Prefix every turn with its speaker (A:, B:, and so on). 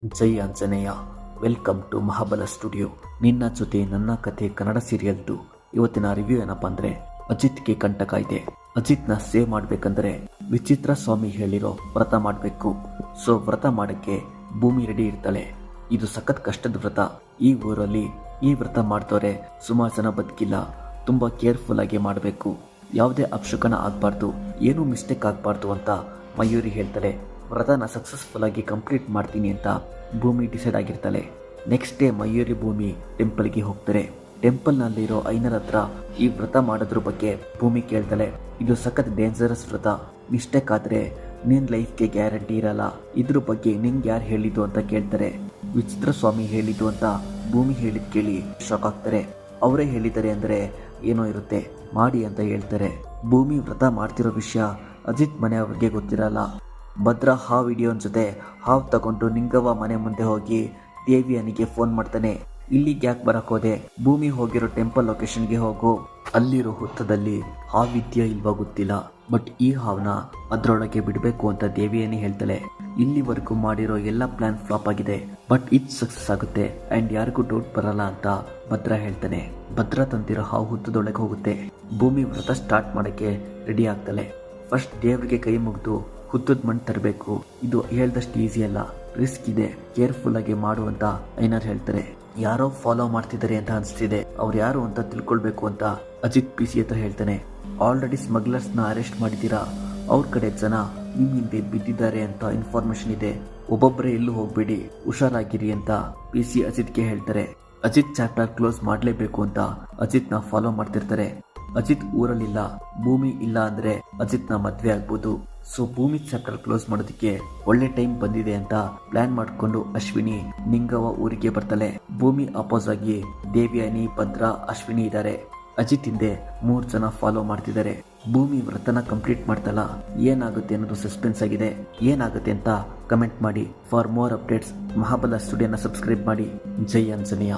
A: Jai Anjaneya. Welcome to Mahabala studio. ನಿನ್ನ ಜೊತೆ ನನ್ನ ಕಥೆ ಕನ್ನಡ ಸೀರಿಯಲ್ದು ಇವತ್ತಿನ ರಿವ್ಯೂ ಏನಪ್ಪಾ ಅಂದ್ರೆ, ಅಜಿತ್ಗೆ ಕಂಟಕ ಇದೆ. ಅಜಿತ್ನ ಸೇವ್ ಮಾಡ್ಬೇಕಂದ್ರೆ ವಿಚಿತ್ರ ಸ್ವಾಮಿ ಹೇಳಿರೋ ವ್ರತ ಮಾಡಬೇಕು. ಸೊ ವ್ರತ ಮಾಡಕ್ಕೆ ಭೂಮಿ ರೆಡಿ ಇರ್ತಾಳೆ. ಇದು ಸಖತ್ ಕಷ್ಟದ ವ್ರತ. ಈ ಊರಲ್ಲಿ ಈ ವ್ರತ ಮಾಡ್ದವ್ರೆ ಸುಮಾರು ಜನ ಬದುಕಿಲ್ಲ. ತುಂಬಾ ಕೇರ್ಫುಲ್ ಆಗಿ ಮಾಡಬೇಕು. ಯಾವುದೇ ಅಪಶಕನ ಆಗ್ಬಾರ್ದು, ಏನೂ ಮಿಸ್ಟೇಕ್ ಆಗ್ಬಾರ್ದು ಅಂತ ಮಯೂರಿ ಹೇಳ್ತಾಳೆ. ವ್ರತನ ಸಕ್ಸಸ್ಫುಲ್ ಆಗಿ ಕಂಪ್ಲೀಟ್ ಮಾಡ್ತೀನಿ ಅಂತ ಭೂಮಿ ಡಿಸೈಡ್ ಆಗಿರ್ತಾಳೆ. ನೆಕ್ಸ್ಟ್ ಡೇ ಮಯೂರಿ ಭೂಮಿ ಟೆಂಪಲ್ಗೆ ಹೋಗ್ತಾರೆ. ಟೆಂಪಲ್ನಲ್ಲಿರೋ ಐನರ್ ಹತ್ರ ಈ ವ್ರತ ಮಾಡೋದ್ರ ಬಗ್ಗೆ ಭೂಮಿ ಕೇಳ್ತಾಳೆ. ಇದು ಸಖತ್ ಡೇಂಜರಸ್ ವ್ರತ. ಮಿಸ್ಟೇಕ್ ಆದ್ರೆ ನಿನ್ ಲೈಫ್ಗೆ ಗ್ಯಾರಂಟಿ ಇರಲ್ಲ. ಇದ್ರ ಬಗ್ಗೆ ನಿಂಗೆ ಯಾರು ಹೇಳಿದ್ದು ಅಂತ ಕೇಳ್ತಾರೆ. ವಿಚಿತ್ರ ಸ್ವಾಮಿ ಹೇಳಿದ್ದು ಅಂತ ಭೂಮಿ ಹೇಳಿದ್ ಕೇಳಿ ಶಾಕ್ ಆಗ್ತಾರೆ. ಅವರೇ ಹೇಳಿದ್ದಾರೆ ಅಂದ್ರೆ ಏನೋ ಇರುತ್ತೆ, ಮಾಡಿ ಅಂತ ಹೇಳ್ತಾರೆ. ಭೂಮಿ ವ್ರತ ಮಾಡ್ತಿರೋ ವಿಷಯ ಅಜಿತ್ ಮನೆಯವ್ರಿಗೆ ಗೊತ್ತಿರಲ್ಲ. ಭದ್ರ ಹಾವ್ ವಿಡಿಯೋನ್ ಜೊತೆ ಹಾವ್ ತಗೊಂಡು ನಿಂಗವ್ವ ಮನೆ ಮುಂದೆ ಹೋಗಿ ದೇವಿಯನಿಗೆ ಫೋನ್ ಮಾಡ್ತಾನೆ. ಇಲ್ಲಿಗೆ ಯಾಕೆ ಬರಕ್ ಹೋದೆ? ಭೂಮಿ ಹೋಗಿರೋ ಟೆಂಪಲ್ ಲೊಕೇಶನ್ಗೆ ಹೋಗು. ಅಲ್ಲಿರೋ ಹುತ್ತದಲ್ಲಿ ಹಾವಿದ್ಯಾ ಇಲ್ವಾ ಗೊತ್ತಿಲ್ಲ, ಬಟ್ ಈ ಹಾವ್ನ ಅದ್ರೊಳಗೆ ಬಿಡಬೇಕು ಅಂತ ದೇವಿಯನಿ ಹೇಳ್ತಾಳೆ. ಇಲ್ಲಿವರೆಗೂ ಮಾಡಿರೋ ಎಲ್ಲ ಪ್ಲಾನ್ ಫ್ಲಾಪ್ ಆಗಿದೆ, ಬಟ್ ಇದು ಸಕ್ಸಸ್ ಆಗುತ್ತೆ ಅಂಡ್ ಯಾರಿಗೂ ಡೌಟ್ ಬರಲ್ಲ ಅಂತ ಭದ್ರ ಹೇಳ್ತಾನೆ. ಭದ್ರ ತಂದಿರೋ ಹಾವು ಹುತ್ತದೊಳಗೆ ಹೋಗುತ್ತೆ. ಭೂಮಿ ವ್ರತ ಸ್ಟಾರ್ಟ್ ಮಾಡಕ್ಕೆ ರೆಡಿ ಆಗ್ತಾಳೆ. ಫಸ್ಟ್ ದೇವ್ರಿಗೆ ಕೈ ಮುಗಿದು ಹುತ್ತದ ಮಣ್ಣು ತರಬೇಕು. ಇದು ಹೇಳ್ದಷ್ಟು ಈಸಿ ಅಲ್ಲ, ರಿಸ್ಕ್ ಇದೆ, ಕೇರ್ಫುಲ್ ಆಗಿ ಮಾಡುವಂತ ಐನರ್ ಹೇಳ್ತಾರೆ. ಯಾರೋ ಫಾಲೋ ಮಾಡ್ತಿದ್ದಾರೆ ಅಂತ ಅನಿಸ್ತಿದೆ, ಅವ್ರು ಯಾರು ಅಂತ ತಿಳ್ಕೊಳ್ಬೇಕು ಅಂತ ಅಜಿತ್ PC ಹತ್ರ ಹೇಳ್ತಾನೆ. ಆಲ್ರೆಡಿ ಸ್ಮಗ್ಲರ್ಸ್ನ ಅರೆಸ್ಟ್ ಮಾಡಿದ್ದೀರಾ, ಅವ್ರ ಕಡೆ ಜನ ನಿಮ್ ಹಿಂದೆ ಬಿದ್ದಿದ್ದಾರೆ ಅಂತ ಇನ್ಫಾರ್ಮೇಶನ್ ಇದೆ. ಒಬ್ಬೊಬ್ಬರೇ ಎಲ್ಲೂ ಹೋಗ್ಬೇಡಿ, ಹುಷಾರಾಗಿರಿ ಅಂತ PC ಅಜಿತ್ಗೆ ಹೇಳ್ತಾರೆ. ಅಜಿತ್ ಚಾಪ್ಟರ್ ಕ್ಲೋಸ್ ಮಾಡಲೇಬೇಕು ಅಂತ ಅಜಿತ್ನ ಫಾಲೋ ಮಾಡ್ತಿರ್ತಾರೆ. ಅಜಿತ್ ಊರಲ್ಲಿಲ್ಲ, ಭೂಮಿ ಇಲ್ಲ ಅಂದ್ರೆ ಅಜಿತ್ನ ಮದ್ವೆ ಆಗ್ಬೋದು. ಸೊ ಭೂಮಿ ಚಾಪ್ಟರ್ ಕ್ಲೋಸ್ ಮಾಡೋದಕ್ಕೆ ಒಳ್ಳೆ ಟೈಮ್ ಬಂದಿದೆ ಅಂತ ಪ್ಲಾನ್ ಮಾಡ್ಕೊಂಡು ಅಶ್ವಿನಿ ನಿಂಗವ್ವ ಊರಿಗೆ ಬರ್ತಾಳೆ. ಭೂಮಿ ಅಪೋಸ್ ಆಗಿ ದೇವಿಯನಿ, ಭದ್ರ, ಅಶ್ವಿನಿ ಇದ್ದಾರೆ. ಅಜಿತ್ ಹಿಂದೆ 3 ಜನ ಫಾಲೋ ಮಾಡ್ತಿದ್ದಾರೆ. ಭೂಮಿ ವ್ರತನ ಕಂಪ್ಲೀಟ್ ಮಾಡ್ತಲ್ಲ, ಏನಾಗುತ್ತೆ ಅನ್ನೋದು ಸಸ್ಪೆನ್ಸ್ ಆಗಿದೆ. ಏನಾಗುತ್ತೆ ಅಂತ ಕಮೆಂಟ್ ಮಾಡಿ. ಫಾರ್ ಮೋರ್ ಅಪ್ಡೇಟ್ಸ್ ಮಹಾಬಲ ಸ್ಟುಡಿಯೋನ ಸಬ್ಸ್ಕ್ರೈಬ್ ಮಾಡಿ. ಜೈ ಆಂಜನೇಯ.